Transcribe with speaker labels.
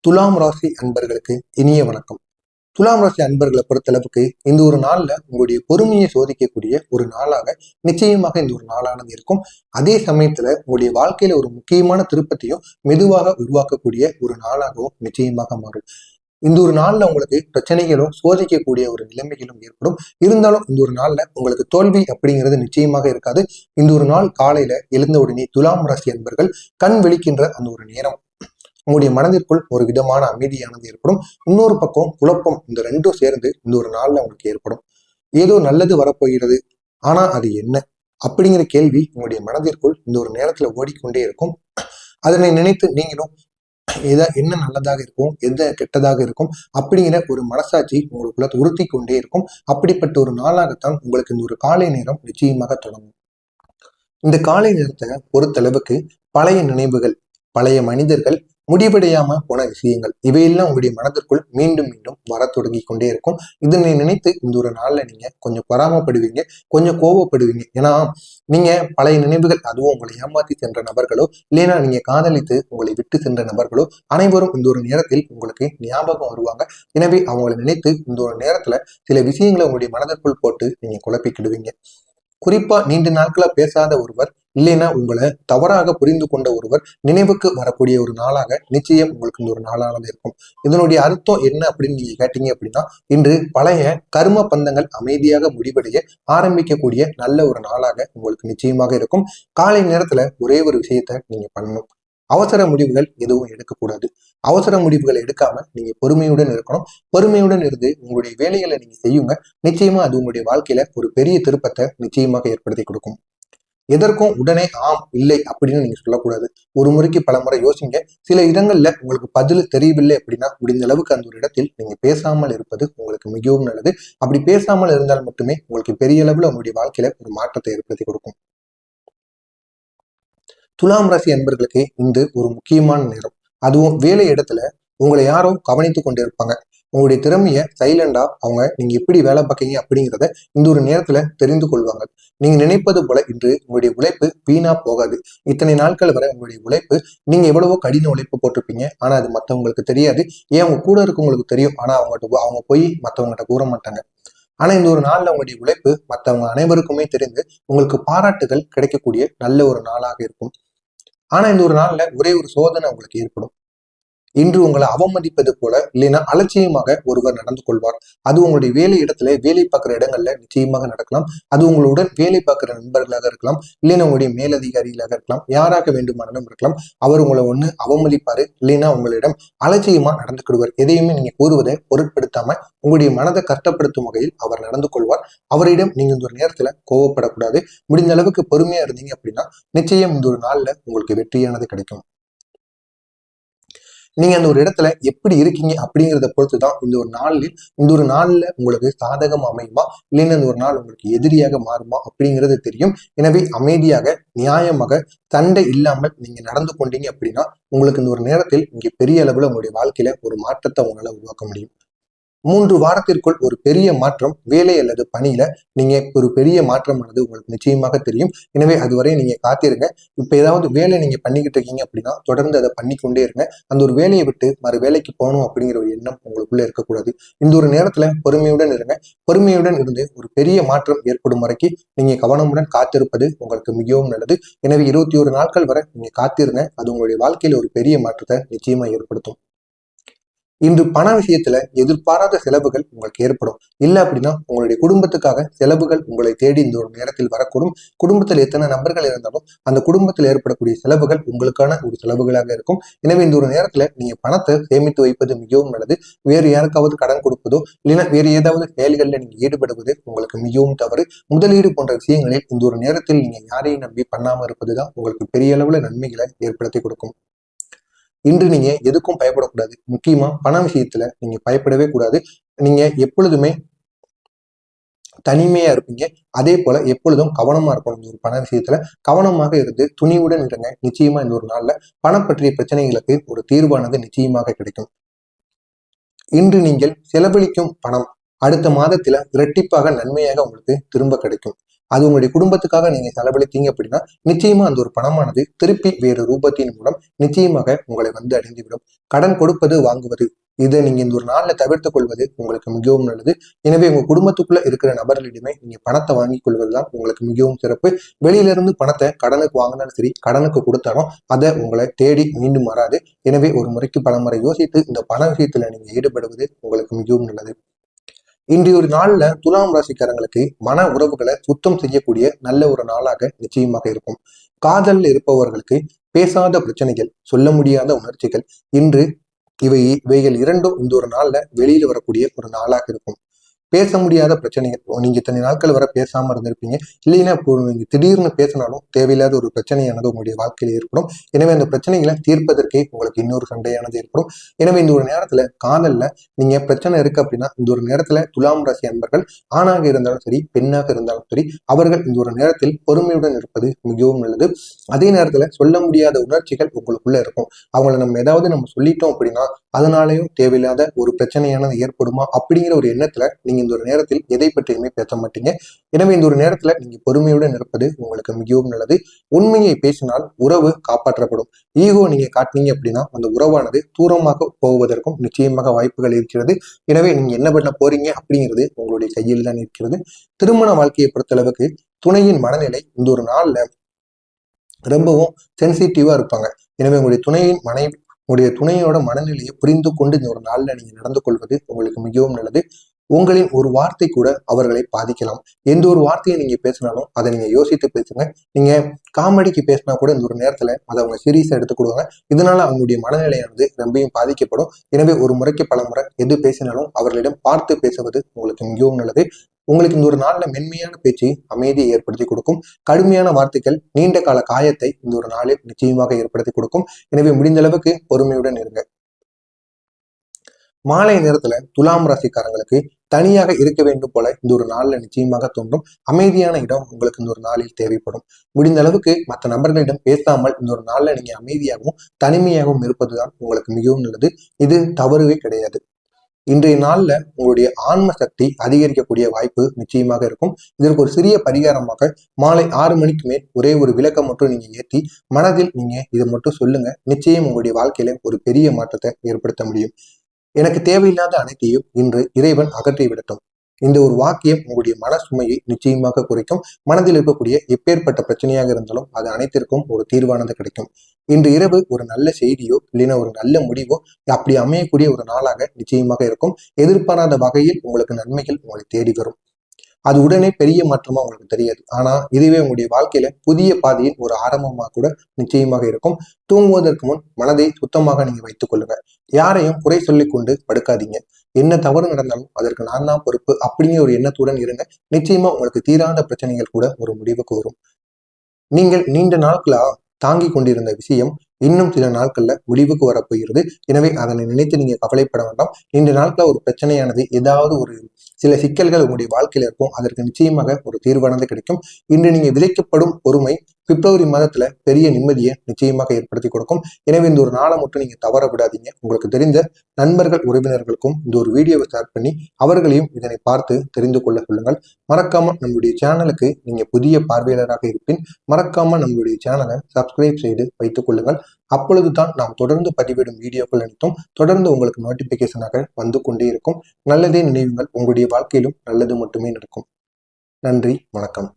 Speaker 1: துலாம் ராசி அன்பர்களுக்கு இனிய வணக்கம். துலாம் ராசி அன்பர்களை பொறுத்தளவுக்கு இந்த ஒரு நாள்ல உங்களுடைய பொறுமையை சோதிக்கக்கூடிய ஒரு நாளாக நிச்சயமாக இந்த ஒரு நாளானது இருக்கும். அதே சமயத்துல உங்களுடைய வாழ்க்கையில ஒரு முக்கியமான திருப்பத்தையும் மெதுவாக உருவாக்கக்கூடிய ஒரு நாளாகவும் நிச்சயமாக மாறும். இந்த ஒரு நாள்ல உங்களுக்கு பிரச்சனைகளும் சோதிக்கக்கூடிய ஒரு நிலைமைகளும் ஏற்படும். இருந்தாலும் இந்த ஒரு நாள்ல உங்களுக்கு தோல்வி அப்படிங்கிறது நிச்சயமாக இருக்காது. இந்த ஒரு நாள் காலையில எழுந்த உடனே துலாம் ராசி அன்பர்கள் கண் விழிக்கின்ற அந்த ஒரு நேரம் உங்களுடைய மனதிற்குள் ஒரு விதமான அமைதியானது ஏற்படும். இன்னொரு பக்கம் குழப்பம், இந்த ரெண்டும் சேர்ந்து இந்த ஒரு நாள்ல உங்களுக்கு ஏற்படும். ஏதோ நல்லது வரப்போகிறது, ஆனா அது என்ன அப்படிங்கிற கேள்வி உங்களுடைய மனதிற்குள் இந்த ஒரு நேரத்துல ஓடிக்கொண்டே இருக்கும். அதனை நினைத்து நீங்களும் என்ன நல்லதாக இருக்கும், எது கெட்டதாக இருக்கும் அப்படிங்கிற ஒரு மனசாட்சி உங்களுக்குள்ள உறுத்தி கொண்டே இருக்கும். அப்படிப்பட்ட ஒரு நாளாகத்தான் உங்களுக்கு இந்த ஒரு காலை நேரம் நிச்சயமாக தொடங்கும். இந்த காலை நேரத்தை பொறுத்தளவுக்கு பழைய நினைவுகள், பழைய மனிதர்கள், முடிவடையாம போன விஷயங்கள் இவையெல்லாம் உங்களுடைய மனதிற்குள் மீண்டும் மீண்டும் வர தொடங்கி கொண்டே இருக்கும். இதனை நினைத்து இந்த ஒரு நாள்ல நீங்க கொஞ்சம் பொறாமப்படுவீங்க, கொஞ்சம் கோபப்படுவீங்க. ஏன்னா நீங்க பழைய நினைவுகள், அதுவும் உங்களை ஏமாத்தி சென்ற நபர்களோ இல்லைன்னா நீங்க காதலித்து உங்களை விட்டு சென்ற நபர்களோ அனைவரும் இந்த ஒரு நேரத்தில் உங்களுக்கு ஞாபகம் வருவாங்க. எனவே அவங்களை நினைத்து இந்த ஒரு நேரத்துல சில விஷயங்களை உங்களுடைய மனதிற்குள் போட்டு நீங்க குழப்பிக்கிடுவீங்க. குறிப்பா நீண்ட நாட்களா பேசாத ஒருவர், இல்லைன்னா உங்களை தவறாக புரிந்து கொண்ட ஒருவர் நினைவுக்கு வரக்கூடிய ஒரு நாளாக நிச்சயம் உங்களுக்கு இந்த ஒரு நாளானது இருக்கும். இதனுடைய அர்த்தம் என்ன அப்படின்னு நீங்க கேட்டீங்க அப்படின்னா, இன்று பழைய கர்ம பந்தங்கள் அமைதியாக முடிவடைய ஆரம்பிக்கக்கூடிய நல்ல ஒரு நாளாக உங்களுக்கு நிச்சயமாக இருக்கும். காலை நேரத்துல ஒரே ஒரு விஷயத்த நீங்க பண்ணணும். அவசர முடிவுகள் எதுவும் எடுக்கக்கூடாது. அவசர முடிவுகள் எடுக்காம நீங்க பொறுமையுடன் இருக்கணும். பொறுமையுடன் இருந்து உங்களுடைய வேலைகளை நீங்க செய்யுங்க. நிச்சயமா அது உங்களுடைய வாழ்க்கையில ஒரு பெரிய திருப்பத்தை நிச்சயமாக ஏற்படுத்தி கொடுக்கும். எதற்கும் உடனே ஆம் இல்லை அப்படின்னு நீங்க சொல்லக்கூடாது. ஒரு முறைக்கு பல முறை யோசிங்க. சில இடங்கள்ல உங்களுக்கு பதில் தெரியவில்லை அப்படின்னா முடிந்த அளவுக்கு அந்த ஒரு இடத்தில் நீங்க பேசாமல் இருப்பது உங்களுக்கு மிகவும் நல்லது. அப்படி பேசாமல் இருந்தால் மட்டுமே உங்களுக்கு பெரிய அளவுல உங்களுடைய வாழ்க்கையில ஒரு மாற்றத்தை ஏற்படுத்தி கொடுக்கும். துலாம் ராசி அன்பர்களுக்கு இந்த ஒரு முக்கியமான நேரம். அதுவும் வேலை இடத்துல உங்களை யாரோ கவனித்துக் கொண்டு இருப்பாங்க. உங்களுடைய திறமைய சைலண்டா அவங்க நீங்க எப்படி வேலை பார்க்கீங்க அப்படிங்கிறத இந்த ஒரு நேரத்துல தெரிந்து கொள்வாங்க. நீங்க நினைப்பது போல இன்று உங்களுடைய உழைப்பு வீணா போகாது. இத்தனை நாட்கள் வரை உங்களுடைய உழைப்பு, நீங்க எவ்வளவோ கடின உழைப்பு போட்டிருப்பீங்க, ஆனா அது மற்றவங்களுக்கு தெரியாது. ஏன் அவங்க கூட இருக்கவங்களுக்கு தெரியும், ஆனா அவங்க போய் மற்றவங்ககிட்ட கூற மாட்டாங்க. ஆனா இந்த ஒரு நாள்ல உங்களுடைய உழைப்பு மற்றவங்க அனைவருக்குமே தெரிந்து உங்களுக்கு பாராட்டுகள் கிடைக்கக்கூடிய நல்ல ஒரு நாளாக இருக்கும். ஆனா இந்த ஒரு நாள்ல ஒரே ஒரு சோதனை உங்களுக்கு ஏற்படும். இன்று உங்களை அவமதிப்பது போல இல்லைன்னா அலட்சியமாக ஒருவர் நடந்து கொள்வார். அது உங்களுடைய வேலை இடத்துல, வேலை பார்க்குற இடங்கள்ல நிச்சயமாக நடக்கலாம். அது உங்களுடன் வேலை பார்க்குற நண்பர்களாக இருக்கலாம், இல்லைன்னா உங்களுடைய மேலதிகாரிகளாக இருக்கலாம், யாராக வேண்டுமானாலும் இருக்கலாம். அவர் உங்களை ஒண்ணு அவமதிப்பாரு, இல்லைன்னா உங்களிடம் அலட்சியமா நடந்துக்கிடுவார். எதையுமே நீங்க கூறுவதை பொருட்படுத்தாம உங்களுடைய மனதை கஷ்டப்படுத்தும் வகையில் அவர் நடந்து கொள்வார். அவரிடம் நீங்க இந்த ஒரு நேரத்துல கோவப்படக்கூடாது. முடிந்த அளவுக்கு பொறுமையா இருந்தீங்க அப்படின்னா நிச்சயம் இந்த ஒரு நாள்ல உங்களுக்கு வெற்றியானது கிடைக்கும். நீங்க அந்த ஒரு இடத்துல எப்படி இருக்கீங்க அப்படிங்கிறத பொறுத்துதான் இந்த ஒரு நாள்ல உங்களுக்கு சாதகம் அமையுமா, இல்லைன்னா இந்த ஒரு நாள் உங்களுக்கு எதிரியாக மாறுமா அப்படிங்கிறது தெரியும். எனவே அமைதியாக, நியாயமாக, சண்டை இல்லாமல் நீங்க நடந்து கொண்டீங்க அப்படின்னா உங்களுக்கு இந்த ஒரு நேரத்தில் இங்க பெரிய அளவுல உங்களுடைய வாழ்க்கையில ஒரு மாற்றத்தை உங்களால உருவாக்க முடியும். 3 வாரத்திற்குள் ஒரு பெரிய மாற்றம் வேலை அல்லது பணியில நீங்க ஒரு பெரிய மாற்றமானது உங்களுக்கு நிச்சயமாக தெரியும். எனவே அதுவரை நீங்க காத்திருங்க. இப்ப ஏதாவது வேலை நீங்க பண்ணிக்கிட்டு இருக்கீங்க அப்படின்னா தொடர்ந்து அதை பண்ணிக்கொண்டே இருங்க. அந்த ஒரு வேலையை விட்டு மறு வேலைக்கு போகணும் அப்படிங்கிற ஒரு எண்ணம் உங்களுக்குள்ள இருக்கக்கூடாது. இந்த ஒரு நேரத்துல பொறுமையுடன் இருங்க. பொறுமையுடன் இருந்து ஒரு பெரிய மாற்றம் ஏற்படும் வரைக்கும் நீங்க கவனமுடன் காத்திருப்பது உங்களுக்கு மிகவும் நல்லது. எனவே 21 நாட்கள் வரை நீங்க காத்திருங்க. அது உங்களுடைய வாழ்க்கையில ஒரு பெரிய மாற்றத்தை நிச்சயமா ஏற்படுத்தும். இன்று பண விஷயத்துல எதிர்பாராத செலவுகள் உங்களுக்கு ஏற்படும். இல்லை அப்படின்னா உங்களுடைய குடும்பத்துக்காக செலவுகள் உங்களை தேடி இந்த ஒரு நேரத்தில் வரக்கூடும். குடும்பத்தில் எத்தனை நபர்கள் இருந்தாலும் அந்த குடும்பத்தில் ஏற்படக்கூடிய செலவுகள் உங்களுக்கான ஒரு செலவுகளாக இருக்கும். எனவே இந்த ஒரு நேரத்துல நீங்க பணத்தை சேமித்து வைப்பது மிகவும் நல்லது. வேறு யாருக்காவது கடன் கொடுப்பதோ இல்லைன்னா வேறு ஏதாவது செயல்களில் நீங்க ஈடுபடுவது உங்களுக்கு மிகவும் தவறு. முதலீடு போன்ற விஷயங்களில் இந்த ஒரு நேரத்தில் நீங்க யாரையும் நம்பி பண்ணாம இருப்பதுதான் உங்களுக்கு பெரிய அளவுல நன்மைகளை ஏற்படுத்தி கொடுக்கும். இன்று நீங்க எதுக்கும் பயப்படக்கூடாது. முக்கியமா பண விஷயத்துல நீங்க பயப்படவே கூடாது. நீங்க எப்பொழுதுமே தனிமையா இருப்பீங்க. அதே போல எப்பொழுதும் கவனமா இருக்கணும். ஒரு பண விஷயத்துல கவனமாக இருந்து துணிவுடன் இருங்க. நிச்சயமா இந்த ஒரு நாள்ல பணம் பற்றிய பிரச்சனைகளுக்கு ஒரு தீர்வானது நிச்சயமாக கிடைக்கும். இன்று நீங்கள் செலவழிக்கும் பணம் அடுத்த மாதத்துல இரட்டிப்பாக நன்மையாக உங்களுக்கு திரும்ப கிடைக்கும். அது உங்களுடைய குடும்பத்துக்காக நீங்க செலவழித்தீங்க அப்படின்னா நிச்சயமா அந்த ஒரு பணமானது திருப்பி வேறு ரூபத்தின் மூலம் நிச்சயமாக உங்களை வந்து அடைந்துவிடும். கடன் கொடுப்பது வாங்குவது இதை நீங்க இந்த ஒரு நாள்ல தவிர்த்துக் கொள்வது உங்களுக்கு மிகவும் நல்லது. எனவே உங்க குடும்பத்துக்குள்ள இருக்கிற நபர்களிடமே நீங்க பணத்தை வாங்கிக் கொள்வதுதான் உங்களுக்கு மிகவும் சிறப்பு. வெளியில இருந்து பணத்தை கடனுக்கு வாங்கினாலும் சரி, கடனுக்கு கொடுத்தாலும் அதை உங்களை தேடி மீண்டும் வராது. எனவே ஒரு முறைக்கு பல முறை யோசித்து இந்த பண விஷயத்துல நீங்க ஈடுபடுவது உங்களுக்கு மிகவும் நல்லது. இன்றைய ஒரு நாள்ல துலாம் ராசிக்காரங்களுக்கு மன உறவுகளை சுத்தம் செய்யக்கூடிய நல்ல ஒரு நாளாக நிச்சயமாக இருக்கும். காதலில் இருப்பவர்களுக்கு பேசாத பிரச்சனைகள், சொல்ல முடியாத உணர்ச்சிகள், இன்று இவைகள் இரண்டும் இந்த ஒரு நாள்ல வெளியில வரக்கூடிய ஒரு நாளாக இருக்கும். பேச முடியாத பிரச்சனைகள், நீங்க இத்தனை நாட்கள் வர பேசாம இருந்திருப்பீங்க, இல்லைன்னா இப்போ நீங்க திடீர்னு பேசினாலும் தேவையில்லாத ஒரு பிரச்சனையானது உங்களுடைய வாழ்க்கையில் ஏற்படும். எனவே அந்த பிரச்சனைகளை தீர்ப்பதற்கே உங்களுக்கு இன்னொரு சண்டையானது ஏற்படும். எனவே இந்த ஒரு நேரத்துல காதல்ல நீங்க பிரச்சனை இருக்கு அப்படின்னா இந்த ஒரு நேரத்துல துலாம் ராசி அன்பர்கள் ஆணாக இருந்தாலும் சரி, பெண்ணாக இருந்தாலும் சரி, அவர்கள் இந்த ஒரு நேரத்தில் பொறுமையுடன் இருப்பது மிகவும் நல்லது. அதே நேரத்துல சொல்ல முடியாத உணர்ச்சிகள் உங்களுக்குள்ள இருக்கும். அவங்கள நம்ம சொல்லிட்டோம் அப்படின்னா அதனாலேயும் தேவையில்லாத ஒரு பிரச்சனையானது ஏற்படுமா அப்படிங்கிற ஒரு எண்ணத்துல நீங்க இந்த ஒரு நேரத்தில் எதை பற்றியுமே பேச மாட்டீங்க. எனவே இந்த ஒரு நேரத்துல நீங்க பொறுமையுடன் இருப்பது உங்களுக்கு மிகவும் நல்லது. உண்மையை பேசினால் உறவு காப்பாற்றப்படும். ஈகோ நீங்க காட்டினீங்க அப்படின்னா அந்த உறவானது தூரமாக போவதற்கும் நிச்சயமாக வாய்ப்புகள் இருக்கிறது. எனவே நீங்க என்ன பண்ண போறீங்க அப்படிங்கிறது உங்களுடைய கையில் தான் இருக்கிறது. திருமண வாழ்க்கையை பொறுத்தளவுக்கு துணையின் மனநிலை இந்த ஒரு நாள்ல ரொம்பவும் சென்சிட்டிவா இருப்பாங்க. எனவே உங்களுடைய துணையோட மனநிலையை புரிந்து கொண்டு இந்த ஒரு நாள்ல நீங்க நடந்து கொள்வது உங்களுக்கு மிகவும் நல்லது. உங்களின் ஒரு வார்த்தை கூட அவர்களை பாதிக்கலாம். எந்த ஒரு வார்த்தையை நீங்க பேசினாலும் அதை நீங்க யோசித்து பேசுங்க. நீங்க காமெடிக்கு பேசினா கூட இந்த ஒரு நேரத்துல அதை அவங்க சீரியஸா எடுத்துக்கொடுவாங்க. இதனால அவங்களுடைய மனநிலையானது ரொம்பவும் பாதிக்கப்படும். எனவே ஒரு முறைக்கு பல முறை எது பேசினாலும் அவர்களிடம் பார்த்து பேசுவது உங்களுக்கு மிகவும் நல்லது. உங்களுக்கு இந்த ஒரு நாள்ல மென்மையான பேச்சு அமைதியை ஏற்படுத்தி கொடுக்கும். கடுமையான வார்த்தைகள் நீண்ட கால காயத்தை இந்த ஒரு நாளில் நிச்சயமாக ஏற்படுத்தி கொடுக்கும். எனவே முடிந்த அளவுக்கு பொறுமையுடன் இருங்க. மாலை நேரத்துல துலாம் ராசிக்காரங்களுக்கு தனியாக இருக்க வேண்டும் போல இந்த ஒரு நாள்ல நிச்சயமாக தோன்றும். அமைதியான இடம் உங்களுக்கு இந்த ஒரு நாளில் தேவைப்படும். முடிந்த அளவுக்கு மற்ற நபர்களிடம் பேசாமல் இந்த ஒரு நாள்ல நீங்க அமைதியாகவும் தனிமையாகவும் இருப்பதுதான் உங்களுக்கு மிகவும் நல்லது. இது தவறுவே கிடையாது. இன்றைய நாள்ல உங்களுடைய ஆன்ம சக்தி அதிகரிக்கக்கூடிய வாய்ப்பு நிச்சயமாக இருக்கும். இதற்கு ஒரு சிறிய பரிகாரமாக மாலை 6 மணிக்கு மேல் ஒரே ஒரு விளக்கம் மட்டும் நீங்க ஏற்றி மனதில் நீங்க இதை மட்டும் சொல்லுங்க. நிச்சயம் உங்களுடைய வாழ்க்கையில ஒரு பெரிய மாற்றத்தை ஏற்படுத்த முடியும். எனக்கு தேவையில்லாத அனைத்தையும் இன்று இறைவன் அகற்றி விடட்டும். இந்த ஒரு வாக்கியம் உங்களுடைய மன சுமையை நிச்சயமாக குறைக்கும். மனதில் இருக்கக்கூடிய எப்பேற்பட்ட பிரச்சனையாக இருந்தாலும் அது அனைத்திற்கும் ஒரு தீர்வானது கிடைக்கும். இன்று இரவு ஒரு நல்ல செய்தியோ இல்லைன்னா ஒரு நல்ல முடிவோ அப்படி அமையக்கூடிய ஒரு நாளாக நிச்சயமாக இருக்கும். எதிர்பாராத வகையில் உங்களுக்கு நன்மைகள் உங்களை தேடி வரும். அது உடனே பெரிய மாற்றமா உங்களுக்கு தெரியாது. ஆனா இதுவே உங்களுடைய வாழ்க்கையில புதிய பாதையின் ஒரு ஆரம்பமாக கூட நிச்சயமாக இருக்கும். தூங்குவதற்கு முன் மனதை சுத்தமாக நீங்க வைத்துக் கொள்ளுங்க. யாரையும் குறை சொல்லிக் கொண்டு படுக்காதீங்க. என்ன தவறு நடந்தாலும் அதற்கு நான் தான் பொறுப்பு அப்படிங்கிற ஒரு எண்ணத்துடன் இருங்க. நிச்சயமா உங்களுக்கு தீராத பிரச்சனைகள் கூட ஒரு முடிவுக்கு வரும். நீங்கள் நீண்ட நாட்களா தாங்கி கொண்டிருந்த விஷயம் இன்னும் சில நாட்கள்ல முடிவுக்கு வரப்போகிறது. எனவே அதனை நினைத்து நீங்க கவலைப்பட வேண்டாம். நீண்ட நாட்கள ஒரு பிரச்சனையானது ஏதாவது ஒரு சில சிக்கல்கள் உங்களுடைய வாழ்க்கையில இருக்கும். அதற்கு நிச்சயமாக ஒரு தீர்வானது கிடைக்கும். இன்று நீங்க விதைக்கப்படும் பொறுமை பிப்ரவரி மாதத்துல பெரிய நிம்மதியை நிச்சயமாக ஏற்படுத்தி கொடுக்கும். எனவே இந்த ஒரு நாளை மட்டும் நீங்க தவற விடாதீங்க. உங்களுக்கு தெரிந்த நண்பர்கள் உறவினர்களுக்கும் இந்த ஒரு வீடியோவை ஷேர் பண்ணி அவர்களையும் இதனை பார்த்து தெரிந்து கொள்ள சொல்லுங்கள். மறக்காம நம்முடைய சேனலுக்கு நீங்க புதிய பார்வையாளராக இருப்பின் மறக்காம நம்மளுடைய சேனலை சப்ஸ்கிரைப் செய்து வைத்துக் கொள்ளுங்கள். அப்பொழுதுதான் நாம் தொடர்ந்து பதிவிடும் வீடியோக்கள் அனைத்தும் தொடர்ந்து உங்களுக்கு நோட்டிபிகேஷனாக வந்து கொண்டே இருக்கும். நல்லதே நினைவுங்கள். உங்களுடைய வாழ்க்கையிலும் நல்லது மட்டுமே நடக்கும். நன்றி, வணக்கம்.